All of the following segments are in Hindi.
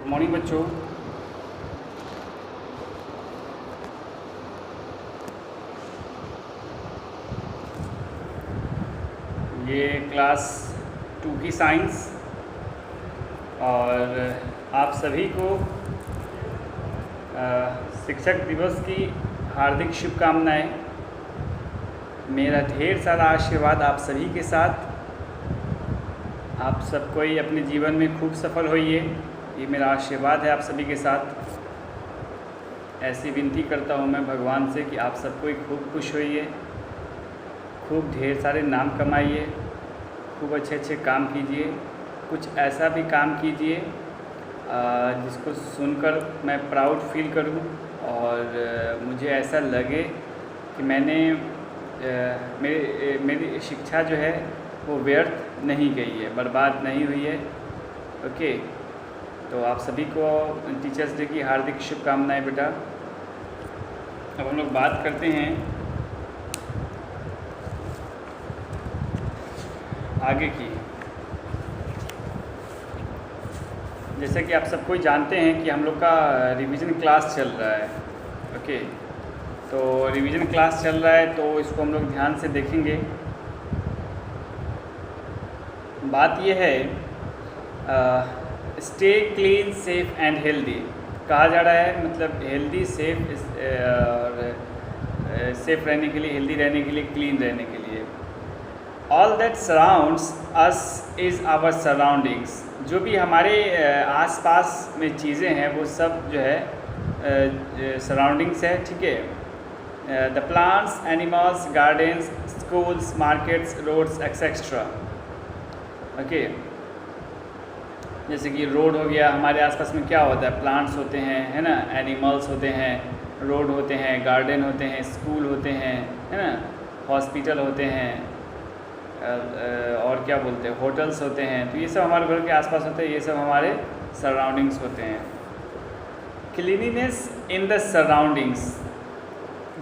मॉर्निंग बच्चों। ये क्लास 2 की साइंस और आप सभी को शिक्षक दिवस की हार्दिक शुभकामनाएं। मेरा ढेर सारा आशीर्वाद आप सभी के साथ। आप सब कोई अपने जीवन में खूब सफल होइए, ये मेरा आशीर्वाद है आप सभी के साथ। ऐसी विनती करता हूँ मैं भगवान से कि आप सब कोई खूब खुश होइए, खूब ढेर सारे नाम कमाइए, खूब अच्छे अच्छे काम कीजिए, कुछ ऐसा भी काम कीजिए जिसको सुनकर मैं प्राउड फील करूं और मुझे ऐसा लगे कि मेरी शिक्षा जो है वो व्यर्थ नहीं गई है, बर्बाद नहीं हुई है। ओके, तो आप सभी को टीचर्स डे की हार्दिक शुभकामनाएं बेटा। अब हम लोग बात करते हैं आगे की। जैसे कि आप सब कोई जानते हैं कि हम लोग का रिवीजन क्लास चल रहा है। ओके, तो रिवीजन क्लास चल रहा है तो इसको हम लोग ध्यान से देखेंगे। बात यह है stay clean safe and healthy कहा जा रहा है, मतलब हेल्दी सेफ और सेफ रहने के लिए, हेल्दी रहने के लिए, क्लीन रहने के लिए। All that surrounds us is our surroundings. जो भी हमारे आसपास में चीज़ें हैं वो सब जो है सराउंडिंग्स है, ठीक है। The plants, animals, gardens, schools, markets, roads etcetera. Okay, जैसे कि रोड हो गया, हमारे आसपास में क्या होता है, प्लांट्स होते हैं, है ना, एनिमल्स होते हैं, रोड होते हैं, गार्डन होते हैं, स्कूल होते हैं, है ना, हॉस्पिटल होते हैं, और क्या बोलते हैं, होटल्स होते हैं। तो ये सब हमारे घर के आसपास होते हैं, ये सब हमारे सराउंडिंग्स होते हैं। क्लीनिनेस इन द सराउंडिंग्स,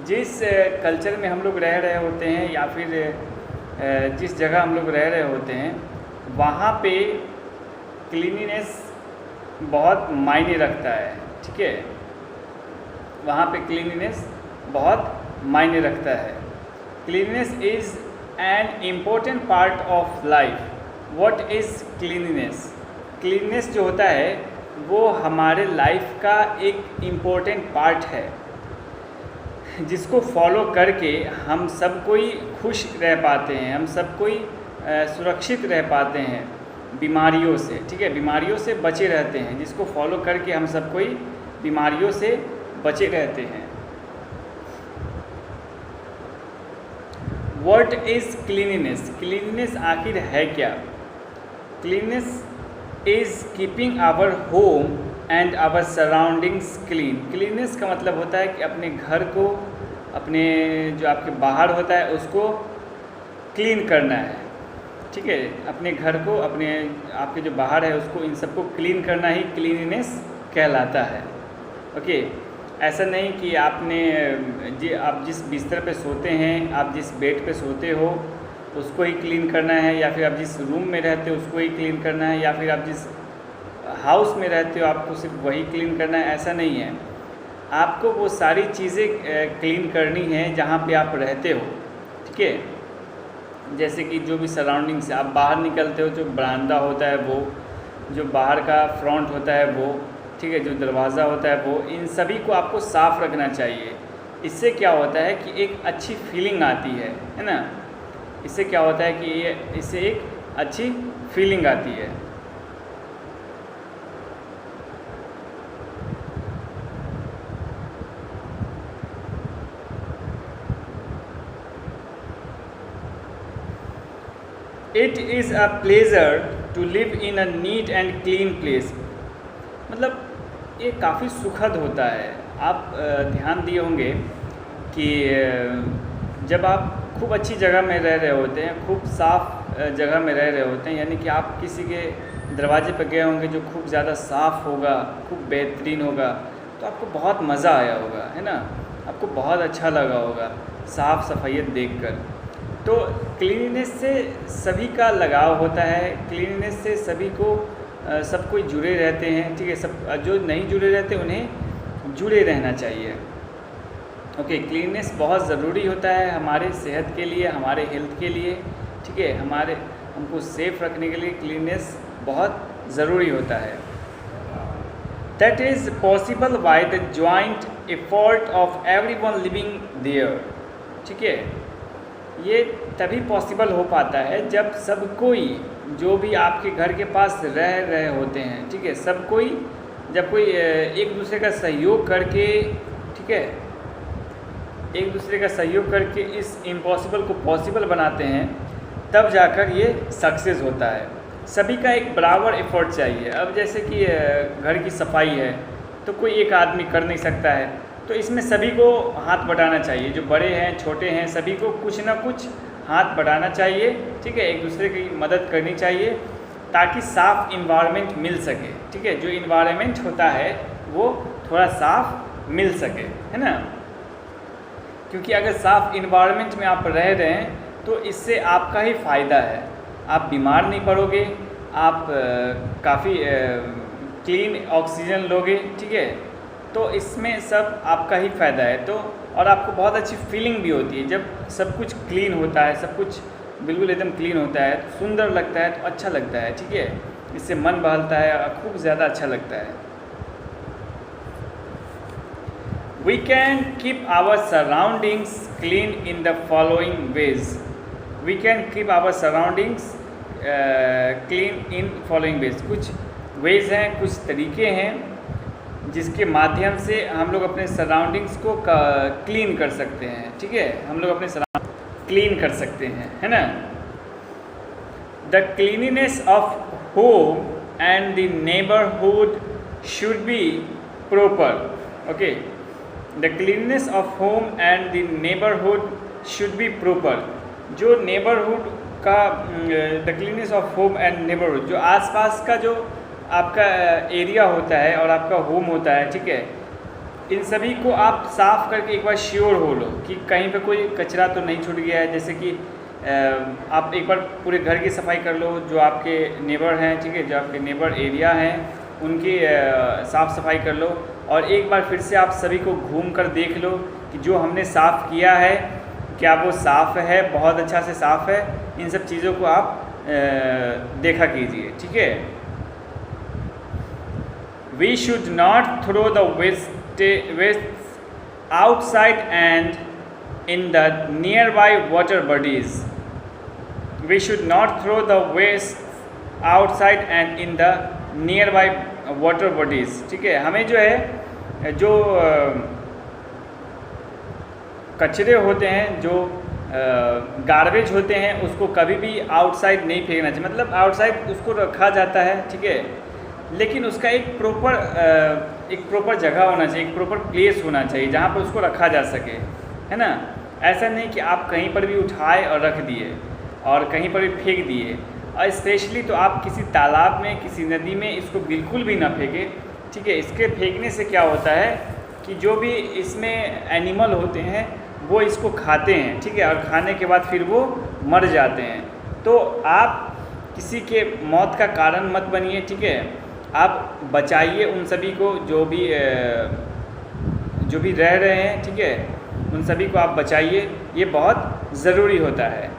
जिस कल्चर में हम लोग रह रहे होते हैं या फिर जिस जगह हम लोग रह रहे होते हैं वहाँ पे क्लीनिनेस बहुत मायने रखता है, ठीक है। वहाँ पे क्लीनिनेस बहुत मायने रखता है। Cleanliness is an important part of life. What is cleanliness? Cleanliness जो होता है वो हमारे लाइफ का एक इम्पोर्टेंट पार्ट है, जिसको फॉलो करके हम सब कोई खुश रह पाते हैं, हम सब कोई सुरक्षित रह पाते हैं बीमारियों से, ठीक है, बीमारियों से बचे रहते हैं। जिसको फॉलो करके हम सब कोई बीमारियों से बचे रहते हैं। What is cleanliness? क्लीनिनेस आखिर है क्या? Cleanliness is keeping our home and our surroundings clean. Cleanliness का मतलब होता है कि अपने घर को, अपने जो आपके बाहर होता है उसको क्लीन करना है, ठीक है। अपने घर को, अपने आपके जो बाहर है उसको, इन सबको क्लीन करना ही क्लीनिनेस कहलाता है। ओके, ऐसा नहीं कि आप जिस बिस्तर पे सोते हैं, आप जिस बेड पे सोते हो उसको ही क्लीन करना है, या फिर आप जिस रूम में रहते हो उसको ही क्लीन करना है, या फिर आप जिस हाउस में रहते हो आपको सिर्फ वही क्लीन करना है, ऐसा नहीं है। आपको वो सारी चीज़ें क्लीन करनी है जहाँ पे आप रहते हो, ठीक है। जैसे कि जो भी सराउंडिंग से आप बाहर निकलते हो, जो बरामदा होता है वो, जो बाहर का फ्रंट होता है वो, ठीक है, जो दरवाज़ा होता है वो, इन सभी को आपको साफ़ रखना चाहिए। इससे क्या होता है कि एक अच्छी फीलिंग आती है ना। इससे क्या होता है कि इससे एक अच्छी फीलिंग आती है। It is a pleasure to live in a neat and clean place. मतलब ये काफ़ी सुखद होता है। आप ध्यान दिए होंगे कि जब आप खूब अच्छी जगह में रह रहे होते हैं, खूब साफ़ जगह में रह रहे होते हैं, यानी कि आप किसी के दरवाजे पर गए होंगे जो खूब ज़्यादा साफ़ होगा, खूब बेहतरीन होगा, तो आपको बहुत मज़ा आया होगा, है ना, आपको बहुत अच्छा लगा होगा साफ़ सफाइयत देखकर। तो क्लीनिनेस से सभी का लगाव होता है, क्लीनिनेस से सभी को सब कोई जुड़े रहते हैं, ठीक है। सब जो नहीं जुड़े रहते उन्हें जुड़े रहना चाहिए। ओके, क्लीननेस बहुत ज़रूरी होता है हमारे सेहत के लिए, हमारे हेल्थ के लिए, ठीक है। हमको सेफ रखने के लिए क्लीननेस बहुत ज़रूरी होता है। That is possible by the joint effort of everyone living there, ठीक है। ये तभी पॉसिबल हो पाता है जब सब कोई, जो भी आपके घर के पास रह रहे होते हैं, ठीक है, सब कोई जब कोई एक दूसरे का सहयोग करके, ठीक है, एक दूसरे का सहयोग करके इस इम्पॉसिबल को पॉसिबल बनाते हैं, तब जाकर ये सक्सेस होता है। सभी का एक बराबर एफर्ट चाहिए। अब जैसे कि घर की सफाई है तो कोई एक आदमी कर नहीं सकता है, तो इसमें सभी को हाथ बटाना चाहिए, जो बड़े हैं छोटे हैं सभी को कुछ ना कुछ हाथ बढ़ाना चाहिए, ठीक है। एक दूसरे की मदद करनी चाहिए ताकि साफ़ इन्वायरमेंट मिल सके, ठीक है। जो इन्वायरमेंट होता है वो थोड़ा साफ़ मिल सके, है ना। क्योंकि अगर साफ़ इन्वायरमेंट में आप रह रहे हैं तो इससे आपका ही फ़ायदा है, आप बीमार नहीं पड़ोगे, आप काफ़ी क्लीन ऑक्सीजन लोगे, ठीक है। तो इसमें सब आपका ही फ़ायदा है। तो और आपको बहुत अच्छी फीलिंग भी होती है जब सब कुछ क्लीन होता है, सब कुछ बिल्कुल एकदम क्लीन होता है, तो सुंदर लगता है, तो अच्छा लगता है, ठीक है। इससे मन बहलता है और खूब ज़्यादा अच्छा लगता है। We can keep our surroundings clean in the following ways. We can keep our surroundings clean in following ways. कुछ ways हैं, कुछ तरीके हैं जिसके माध्यम से हम लोग अपने सराउंडिंग्स को क्लीन कर सकते हैं, ठीक है। हम लोग अपने सराउंडिंग क्लीन कर सकते हैं, है ना। The cleanliness of home and the neighbourhood should be proper. Okay, the cleanliness of home and the neighbourhood should be proper. जो नेबरहुड का the cleanliness of home and neighbourhood, जो आसपास का जो आपका एरिया होता है और आपका होम होता है, ठीक है, इन सभी को आप साफ़ करके एक बार श्योर हो लो कि कहीं पे कोई कचरा तो नहीं छूट गया है। जैसे कि आप एक बार पूरे घर की सफाई कर लो, जो आपके नेबर हैं, ठीक है, जो आपके नेबर एरिया हैं उनकी साफ़ सफाई कर लो, और एक बार फिर से आप सभी को घूम कर देख लो कि जो हमने साफ़ किया है क्या वो साफ़ है, बहुत अच्छा से साफ़ है। इन सब चीज़ों को आप देखा कीजिए, ठीक है। We should not throw the waste outside and in the nearby water bodies. We should not throw the waste outside and in the nearby water bodies. ठीक है, हमें जो है जो कचरे होते हैं, जो गार्बेज होते हैं, उसको कभी भी आउटसाइड नहीं फेंकना चाहिए। मतलब आउटसाइड उसको रखा जाता है, ठीक है, लेकिन उसका एक प्रॉपर जगह होना चाहिए, एक प्रॉपर प्लेस होना चाहिए जहाँ पर उसको रखा जा सके, है ना। ऐसा नहीं कि आप कहीं पर भी उठाए और रख दिए और कहीं पर भी फेंक दिए, और स्पेशली तो आप किसी तालाब में, किसी नदी में इसको बिल्कुल भी ना फेंकें, ठीक है। इसके फेंकने से क्या होता है कि जो भी इसमें एनिमल होते हैं वो इसको खाते हैं, ठीक है, और खाने के बाद फिर वो मर जाते हैं। तो आप किसी के मौत का कारण मत बनिए, ठीक है। आप बचाइए उन सभी को जो भी रह रहे हैं, ठीक है, उन सभी को आप बचाइए, ये बहुत ज़रूरी होता है।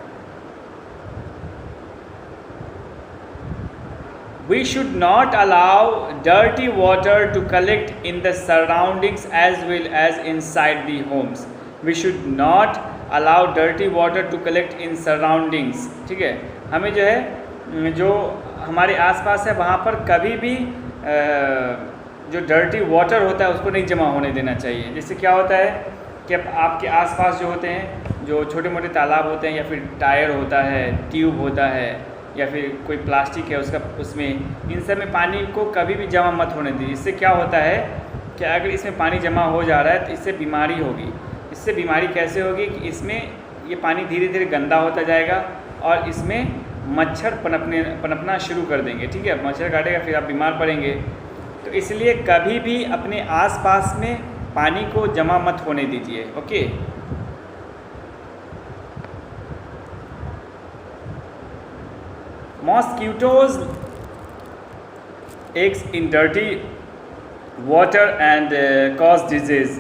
We should not allow dirty water to collect in the surroundings as well as inside the homes. We should not allow dirty water to collect in surroundings. ठीक है, हमें जो है जो हमारे आसपास है वहाँ पर कभी भी जो डर्टी वाटर होता है उसको नहीं जमा होने देना चाहिए। जिससे क्या होता है कि आपके आसपास जो होते हैं, जो छोटे मोटे तालाब होते हैं, या फिर टायर होता है, ट्यूब होता है, या फिर कोई प्लास्टिक है उसमें इन सब में पानी को कभी भी जमा मत होने दीजिए। इससे क्या होता है कि अगर इसमें पानी जमा हो जा रहा है तो इससे बीमारी होगी। इससे बीमारी कैसे होगी कि इसमें ये पानी धीरे धीरे गंदा होता जाएगा और इसमें मच्छर पनपना शुरू कर देंगे, ठीक है, मच्छर काटेगा, फिर आप बीमार पड़ेंगे। तो इसलिए कभी भी अपने आसपास में पानी को जमा मत होने दीजिए। Okay, eggs in dirty water and cause disease।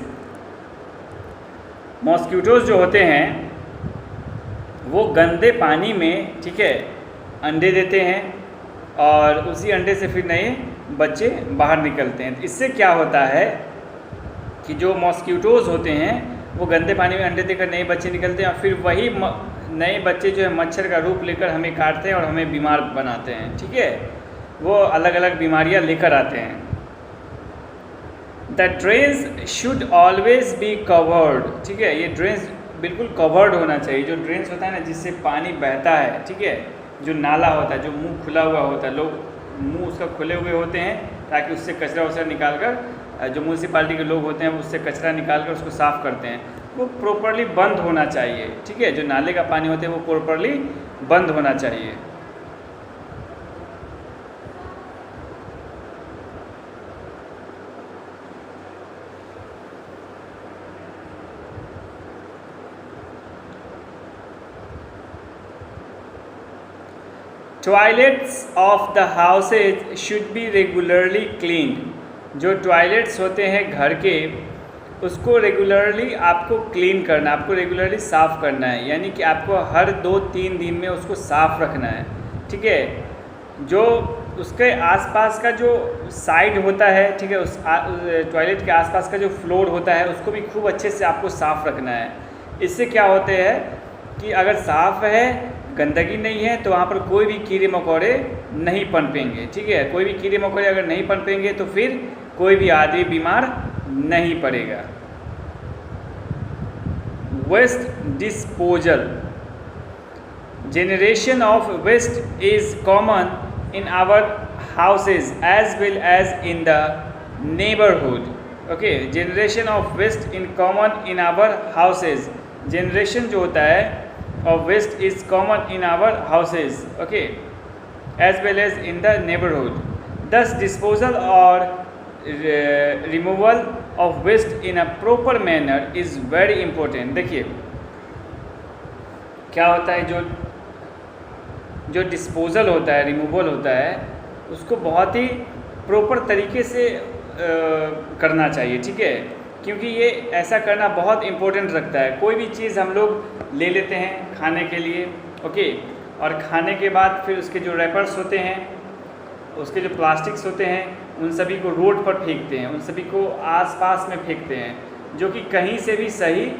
Mosquitoes जो होते हैं वो गंदे पानी में, ठीक है, अंडे देते हैं और उसी अंडे से फिर नए बच्चे बाहर निकलते हैं। इससे क्या होता है कि जो मॉस्किटोज़ होते हैं वो गंदे पानी में अंडे देकर नए बच्चे निकलते हैं और फिर वही नए बच्चे जो है मच्छर का रूप लेकर हमें काटते हैं और हमें बीमार बनाते हैं, ठीक है, वो अलग अलग बीमारियां लेकर आते हैं। The drains should always be covered, ठीक है, ये ड्रेन्स बिल्कुल कवर्ड होना चाहिए। जो ड्रेन्स होता है ना जिससे पानी बहता है, ठीक है, जो नाला होता है, जो मुंह खुला हुआ होता है, लोग मुंह उसका खुले हुए होते हैं ताकि उससे कचरा वचरा निकाल कर, जो म्यूनसिपालिटी के लोग होते हैं वो उससे कचरा निकाल कर उसको साफ़ करते हैं, वो प्रॉपरली बंद होना चाहिए, ठीक है। जो नाले का पानी होता है वो प्रॉपरली बंद होना चाहिए। Toilets of the houses should be regularly cleaned. जो टॉयलेट्स होते हैं घर के उसको रेगुलरली आपको क्लीन करना, आपको रेगुलरली साफ़ करना है, यानी कि आपको हर 2-3 दिन में उसको साफ़ रखना है, ठीक है। जो उसके आसपास का जो साइड होता है, ठीक है, उस टॉयलेट के आसपास का जो फ्लोर होता है उसको भी खूब अच्छे से आपको साफ़ रखना है। इससे क्या होते हैं कि अगर साफ़ है, गंदगी नहीं है, तो वहाँ पर कोई भी कीड़े मकोड़े नहीं पनपेंगे, ठीक है। कोई भी कीड़े मकोड़े अगर नहीं पनपेंगे तो फिर कोई भी आदमी बीमार नहीं पड़ेगा। Waste disposal. Generation of waste is common in our houses as well as in the neighbourhood. Okay, generation of waste in common in our houses. Generation जो होता है of waste is common in our houses, okay, as well as in the neighborhood. Thus disposal or removal of waste in a proper manner is very important। देखिए क्या होता है, जो डिस्पोजल होता है, रिमूवल होता है, उसको बहुत ही प्रॉपर तरीके से करना चाहिए, ठीक है, क्योंकि ये ऐसा करना बहुत इम्पोर्टेंट रखता है। कोई भी चीज़ हम लोग ले लेते हैं खाने के लिए, ओके, और खाने के बाद फिर उसके जो रैपर्स होते हैं, उसके जो प्लास्टिक्स होते हैं, उन सभी को रोड पर फेंकते हैं, उन सभी को आसपास में फेंकते हैं, जो कि कहीं से भी सही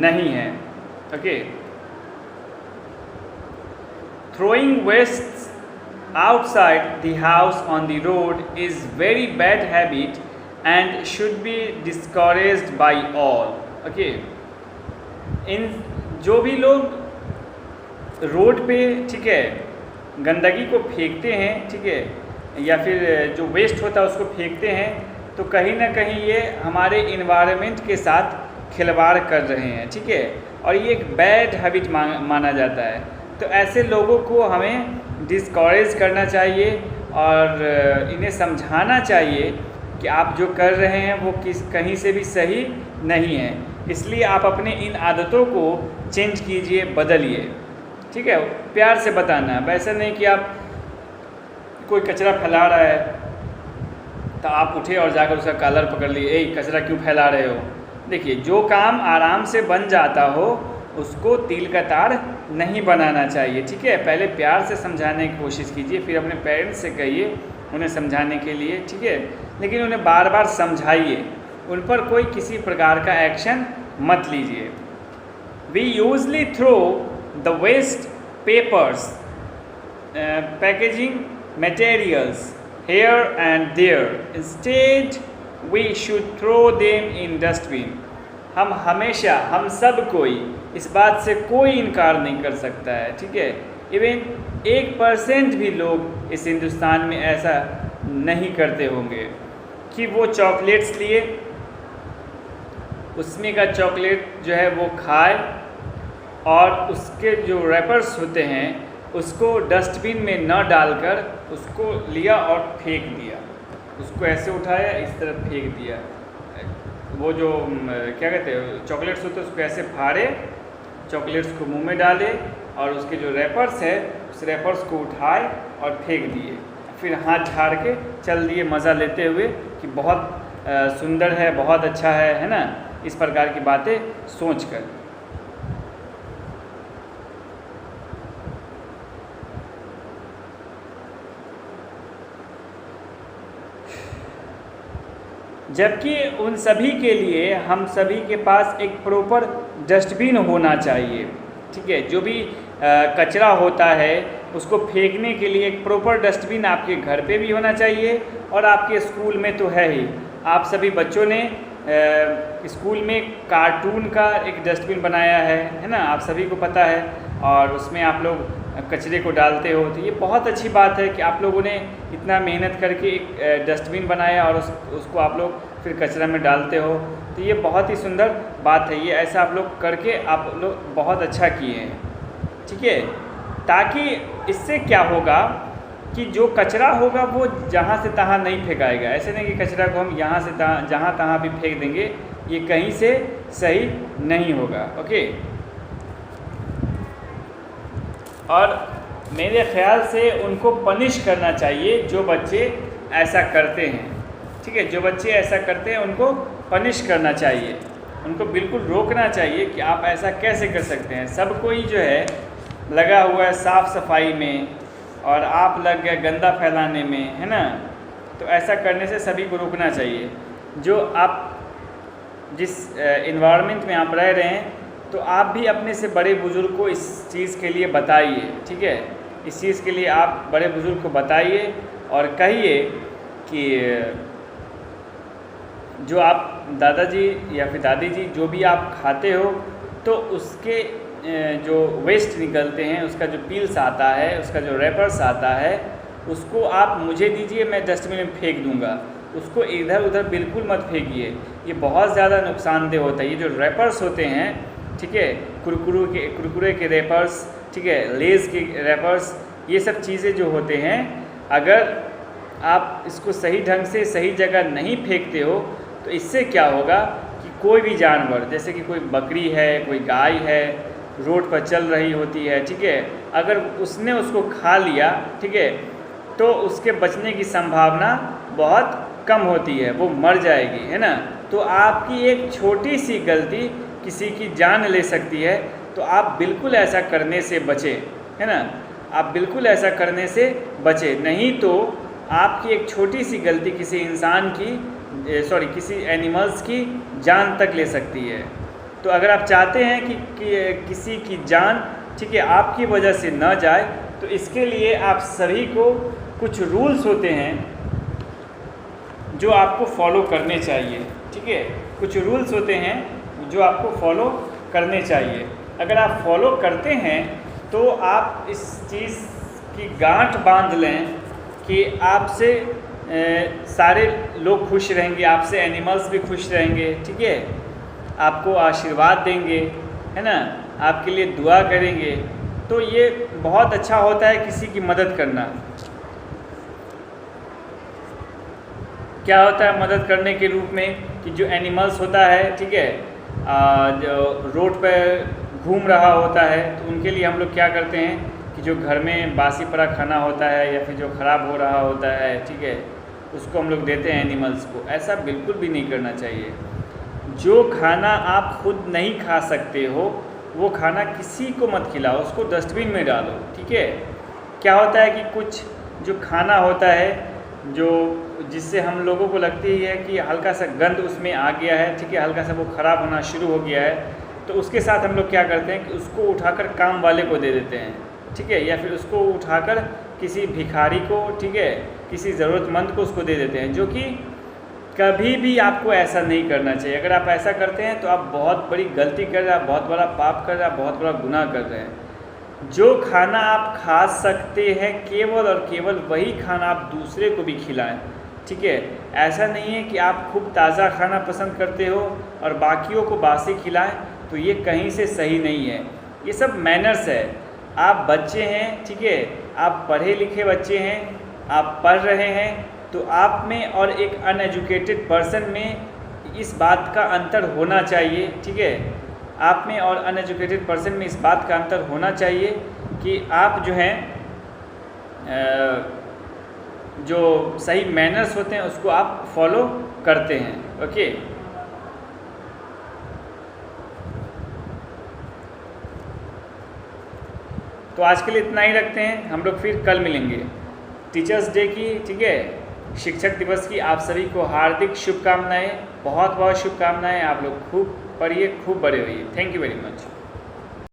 नहीं है, okay. Throwing wastes outside the house on the road is very bad habit and should be discouraged by all, okay। इन जो भी लोग रोड पे, ठीक है, गंदगी को फेंकते हैं, ठीक है, या फिर जो वेस्ट होता है उसको फेंकते हैं, तो कहीं ना कहीं ये हमारे इन्वायरमेंट के साथ खिलवाड़ कर रहे हैं, ठीक है, और ये एक बैड हैबिट माना जाता है। तो ऐसे लोगों को हमें डिस्करेज करना चाहिए और इन्हें समझाना चाहिए कि आप जो कर रहे हैं वो कहीं से भी सही नहीं है। इसलिए आप अपने इन आदतों को चेंज कीजिए, बदलिए, ठीक है। प्यार से बताना है, वैसा नहीं कि आप कोई कचरा फैला रहा है तो आप उठे और जाकर उसका कॉलर पकड़ लिए, ए कचरा क्यों फैला रहे हो। देखिए, जो काम आराम से बन जाता हो उसको तिल का तार नहीं बनाना चाहिए, ठीक है। पहले प्यार से समझाने की कोशिश कीजिए, फिर अपने पेरेंट्स से कहिए उन्हें समझाने के लिए, ठीक है, लेकिन उन्हें बार बार समझाइए, उन पर कोई किसी प्रकार का एक्शन मत लीजिए। We usually throw the waste papers, packaging materials here and there, instead we should throw them in dustbin। हम हमेशा, हम सब कोई इस बात से कोई इनकार नहीं कर सकता है, ठीक है। इवन 1% भी लोग इस हिंदुस्तान में ऐसा नहीं करते होंगे कि वो चॉकलेट्स लिए, उसमें का चॉकलेट जो है वो खाए और उसके जो रैपर्स होते हैं उसको डस्टबिन में न डालकर उसको लिया और फेंक दिया, उसको ऐसे उठाया इस तरफ फेंक दिया। वो जो क्या कहते हैं चॉकलेट्स होते हैं उसको ऐसे फाड़े, चॉकलेट्स को मुंह में डाले और उसके जो रैपर्स है उस रैपर्स को उठाए और फेंक दिए। फिर हाथ झाड़ के चल दिए मज़ा लेते हुए कि बहुत सुंदर है, बहुत अच्छा है ना, इस प्रकार की बातें सोच कर। जबकि उन सभी के लिए हम सभी के पास एक प्रॉपर डस्टबिन होना चाहिए, ठीक है। जो भी कचरा होता है उसको फेंकने के लिए एक प्रॉपर डस्टबिन आपके घर पे भी होना चाहिए और आपके स्कूल में तो है ही। आप सभी बच्चों ने स्कूल में कार्टून का एक डस्टबिन बनाया है ना, आप सभी को पता है, और उसमें आप लोग कचरे को डालते हो। तो ये बहुत अच्छी बात है कि आप लोगों ने इतना मेहनत करके एक डस्टबिन बनाया और उसको आप लोग फिर कचरा में डालते हो। तो ये बहुत ही सुंदर बात है, ये ऐसा आप लोग करके आप लोग बहुत अच्छा किए हैं, ठीक है। ताकि इससे क्या होगा कि जो कचरा होगा वो जहाँ से तहाँ नहीं फेंकाएगा। ऐसे नहीं कि कचरा को हम यहाँ से जहाँ तहाँ भी फेंक देंगे, ये कहीं से सही नहीं होगा, ओके। और मेरे ख्याल से उनको पनिश करना चाहिए जो बच्चे ऐसा करते हैं, ठीक है। जो बच्चे ऐसा करते हैं उनको पनिश करना चाहिए, उनको बिल्कुल रोकना चाहिए कि आप ऐसा कैसे कर सकते हैं। सब कोई जो है लगा हुआ है साफ़ सफाई में और आप लग गए गंदा फैलाने में, है ना। तो ऐसा करने से सभी को रोकना चाहिए। जो आप जिस इन्वायरमेंट में आप रह रहे हैं तो आप भी अपने से बड़े बुज़ुर्ग को इस चीज़ के लिए बताइए, ठीक है। इस चीज़ के लिए आप बड़े बुज़ुर्ग को बताइए और कहिए कि जो आप दादाजी या फिर दादी जी जो भी आप खाते हो तो उसके जो वेस्ट निकलते हैं, उसका जो पील्स आता है, उसका जो रैपर्स आता है, उसको आप मुझे दीजिए, मैं डस्टबिन में फेंक दूंगा। उसको इधर उधर बिल्कुल मत फेंकिए, ये बहुत ज़्यादा नुकसानदेह होता है। ये जो रैपर्स होते हैं, ठीक है, कुरकुरे के रैपर्स, ठीक है, लेज़ के रैपर्स, ये सब चीज़ें जो होते हैं, अगर आप इसको सही ढंग से सही जगह नहीं फेंकते हो तो इससे क्या होगा कि कोई भी जानवर, जैसे कि कोई बकरी है, कोई गाय है, रोड पर चल रही होती है, ठीक है, अगर उसने उसको खा लिया, ठीक है, तो उसके बचने की संभावना बहुत कम होती है, वो मर जाएगी, है ना। तो आपकी एक छोटी सी गलती किसी की जान ले सकती है, तो आप बिल्कुल ऐसा करने से बचें, है ना। आप बिल्कुल ऐसा करने से बचें, नहीं तो आपकी एक छोटी सी गलती किसी इंसान की किसी एनिमल्स की जान तक ले सकती है। तो अगर आप चाहते हैं कि किसी की जान, ठीक है, आपकी वजह से न जाए, तो इसके लिए आप सभी को कुछ रूल्स होते हैं जो आपको फॉलो करने चाहिए, ठीक है। कुछ रूल्स होते हैं जो आपको फॉलो करने चाहिए। अगर आप फॉलो करते हैं तो आप इस चीज़ की गांठ बांध लें कि आपसे सारे लोग खुश रहेंगे, आपसे एनिमल्स भी खुश रहेंगे, ठीक है, आपको आशीर्वाद देंगे, है ना, आपके लिए दुआ करेंगे। तो ये बहुत अच्छा होता है किसी की मदद करना। क्या होता है मदद करने के रूप में कि जो एनिमल्स होता है, ठीक है, जो रोड पर घूम रहा होता है, तो उनके लिए हम लोग क्या करते हैं कि जो घर में बासी पड़ा खाना होता है या फिर जो ख़राब हो रहा होता है, ठीक है, उसको हम लोग देते हैं एनिमल्स को। ऐसा बिल्कुल भी नहीं करना चाहिए। जो खाना आप खुद नहीं खा सकते हो वो खाना किसी को मत खिलाओ, उसको डस्टबिन में डालो, ठीक है। क्या होता है कि कुछ जो खाना होता है जो जिससे हम लोगों को लगती है कि हल्का सा गंद उसमें आ गया है, ठीक है, हल्का सा वो ख़राब होना शुरू हो गया है, तो उसके साथ हम लोग क्या करते हैं कि उसको उठाकर काम वाले को दे देते हैं, ठीक है, या फिर उसको उठाकर किसी भिखारी को, ठीक है, किसी ज़रूरतमंद को उसको दे देते हैं, जो कि कभी भी आपको ऐसा नहीं करना चाहिए। अगर आप ऐसा करते हैं तो आप बहुत बड़ी गलती कर रहे हैं, बहुत बड़ा पाप कर रहे हैं, बहुत बड़ा गुनाह कर रहे हैं। जो खाना आप खा सकते हैं केवल और केवल वही खाना आप दूसरे को भी खिलाएं, ठीक है। ऐसा नहीं है कि आप खूब ताज़ा खाना पसंद करते हो और बाकियों को बासी खिलाएं, तो ये कहीं से सही नहीं है। ये सब मैनर्स है। आप बच्चे हैं, ठीक है, आप पढ़े लिखे बच्चे हैं, आप पढ़ रहे हैं, तो आप में और एक अनएजुकेटेड पर्सन में इस बात का अंतर होना चाहिए, ठीक है। आप में और अनएजुकेटेड पर्सन में इस बात का अंतर होना चाहिए कि आप जो हैं जो सही मैनर्स होते हैं उसको आप फॉलो करते हैं। ओके, तो आज के लिए इतना ही रखते हैं, हम लोग फिर कल मिलेंगे। टीचर्स डे की, ठीक है, शिक्षक दिवस की आप सभी को हार्दिक शुभकामनाएं, बहुत बहुत शुभकामनाएं। आप लोग खूब पढ़िए, खूब बड़े होइए। Thank you very much.